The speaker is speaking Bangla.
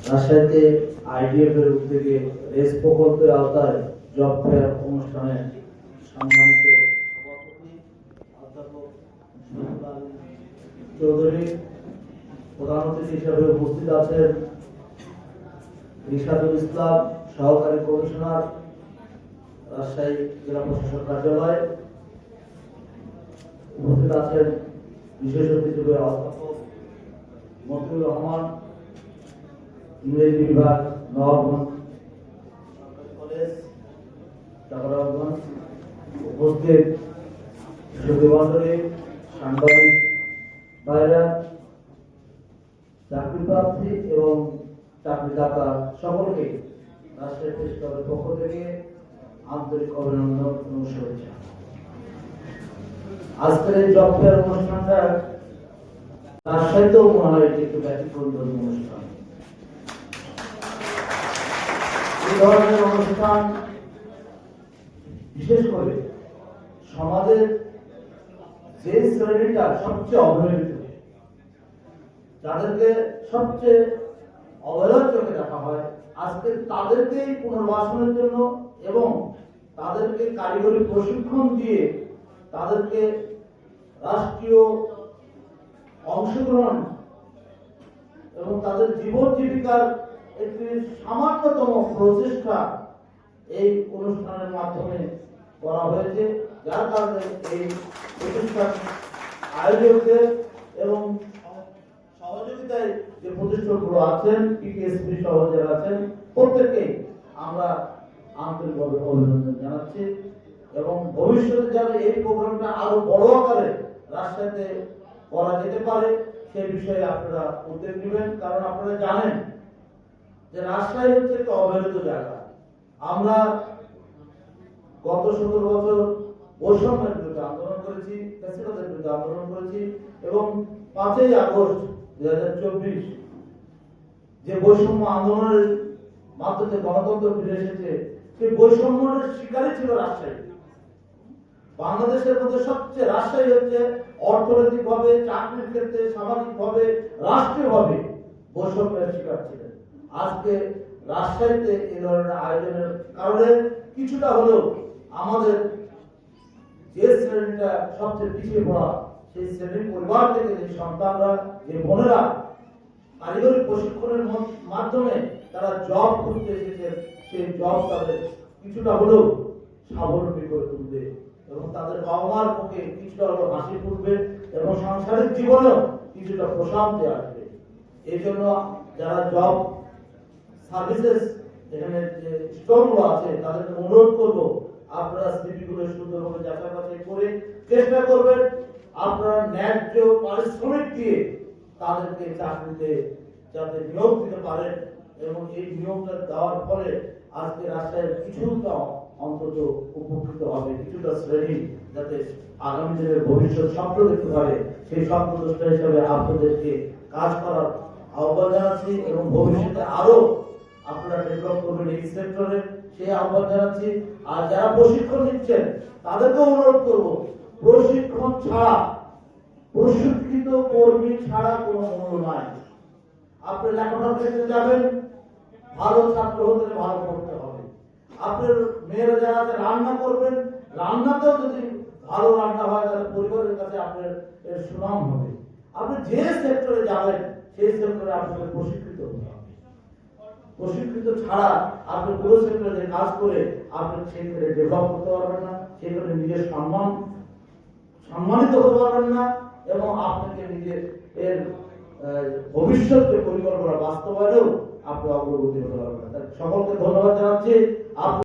রাজশাহীতে আইডিএফ এর উদ্যোগে রেস প্রকল্পের আওতায় জব ফেয়ার অনুষ্ঠানে সম্মানিত সভাপতি অধ্যাপক শহীদুল আলম চৌধুরী, প্রধান অতিথি হিসেবে উপস্থিত আছেন রিশাদুল ইসলাম, সহকারী কমিশনার, রাজশাহী জেলা প্রশাসক কার্যালয়। উপস্থিত আছেন বিশেষ অতিথি হিসেবে অধ্যাপক মতিউর রহমান, ইংরেজি বিভাগ, নবাবগঞ্জ সরকারি কলেজ, চাকরাবাগঞ্জ। উপস্থিত সুধীমণ্ডলী, সাংবাদিক ভাইরা, চাকরি প্রার্থী এবং চাকরিদাতা সকলকে রাজশাহী প্রেস ক্লাবের পক্ষ থেকে আন্তরিক অভিনন্দন এবং শুভেচ্ছা। আজকের এই জব ফেয়ার অনুষ্ঠানটা রাজশাহীতেও মনে হয় একটু ব্যতিক্রমধর্মী অনুষ্ঠান। এই ধরনের অনুষ্ঠান বিশেষ করে সমাজের যে শ্রেণীটা সবচেয়ে অবহেলিত, যাদেরকে সবচেয়ে অবহেলার চোখে দেখা হয়, আজকে তাদেরকেই পুনর্বাসনের জন্য এবং তাদেরকে কারিগরি প্রশিক্ষণ দিয়ে তাদেরকে রাষ্ট্রীয় অংশগ্রহণ এবং তাদের জীবন জীবিকার একটি সামান্যতম প্রচেষ্টা এই অনুষ্ঠানের মাধ্যমে করা হয়েছে, যার কারণে এই প্রতিষ্ঠান আয়োজকদের এবং সহযোগিতায় যে প্রতিষ্ঠানগুলো আছেন, পিকেএসপি সহ যারা আছেন, প্রত্যেককে আমরা আন্তরিকভাবে অভিনন্দন জানাচ্ছি এবং ভবিষ্যতে যাতে এই প্রোগ্রামটা আরো বড় আকারে রাজশাহীতে করা যেতে পারে সেই বিষয়ে আপনারা উদ্যোগ নেবেন। কারণ আপনারা জানেন যে রাজশাহী হচ্ছে একটা অবহেলিত জায়গা। আমরা গত 17 বছর বৈষম্যের বিরুদ্ধে আন্দোলন করেছি, ফ্যাসিবাদের বিরুদ্ধে আন্দোলন করেছি এবং 5ই আগস্ট 2024 যে বৈষম্য আন্দোলনের মাধ্যমে গণতন্ত্র ফিরে এসেছে, সেই বৈষম্যের শিকারই ছিল রাজশাহী। বাংলাদেশের মধ্যে সবচেয়ে রাজশাহী হচ্ছে অর্থনৈতিকভাবে, চাকরির ক্ষেত্রে, সামাজিকভাবে, রাষ্ট্রীয়ভাবে বৈষম্যের শিকার ছিলেন। আজকে রাজশাহীতে এই ধরনের আয়োজনের কারণে কিছুটা হলেও আমাদের যে শ্রেণীটা সবচেয়ে পিছিয়ে পড়া, সেই শ্রেণীর পরিবার থেকে যে সন্তানরা, যে বোনেরা কারিগরি প্রশিক্ষণের মাধ্যমে তারা জব করতে এসেছে, সেই জব তাদের কিছুটা হলেও স্বাবলম্বী করে তুলবে এবং তাদের বাবা মার পক্ষে কিছুটা হলেও হাসি ফুটবে এবং সাংসারিক জীবনেও কিছুটা প্রশান্তি আসবে। এই জন্য যারা জব সার্ভিসেস এখানে যে স্টলগুলো আছে তাদেরকে অনুরোধ করবো, আপনারা স্মৃতিগুলো সুন্দরভাবে যাচাই বাছাই করে চেষ্টা করবেন আপনারা ন্যায্য পারিশ্রমিক দিয়ে তাদেরকে চাকরিতে যাতে নিয়োগ দিতে পারেন এবং এই নিয়োগটা দেওয়ার ফলে আজকে রাজশাহীর কিছুটা অন্তত উপকৃত হবে, কিছুটা শ্রেণী যাতে আগামী দিনের ভবিষ্যৎ স্বপ্ন দেখতে পারে, সেই স্বপ্নদ্রষ্টা হিসাবে আপনাদেরকে কাজ করার আহ্বান জানাচ্ছি এবং ভবিষ্যতে আরো আপনারা ডেভেলপ করবেন এই সেক্টরে, সেই আহ্বান জানাচ্ছি। আর যারা প্রশিক্ষণ নিচ্ছেন তাদেরকে অনুরোধ করব, প্রশিক্ষণ ছাড়া, প্রশিক্ষিত কর্মী ছাড়া কোনো মূল্য নাই। আপনি লেখাপড়া করতে যাবেন, ভালো ছাত্র হতে ভালো পড়তে হবে। আপনার মেয়েরা যারা আছে রান্না করবেন, রান্নাতেও যদি ভালো রান্না হয় তাহলে পরিবারের কাছে আপনার এর সুনাম হবে। আপনি যে সেক্টরে যাবেন সেই সেক্টরে আপনাকে প্রশিক্ষিত হতে হবে। প্রশিক্ষিত ছাড়া আপনি পুরো সেক্টরে কাজ করে আপনি সেখানে ডেভেলপ করতে পারবেন না, সেখানে নিজের সম্মানিত হতে পারবেন না এবং আপনাকে নিজের এর ভবিষ্যৎ পরিকল্পনা বাস্তবায়নেও আপনি অগ্রগতি হতে পারবেন না। সকলকে ধন্যবাদ জানাচ্ছি।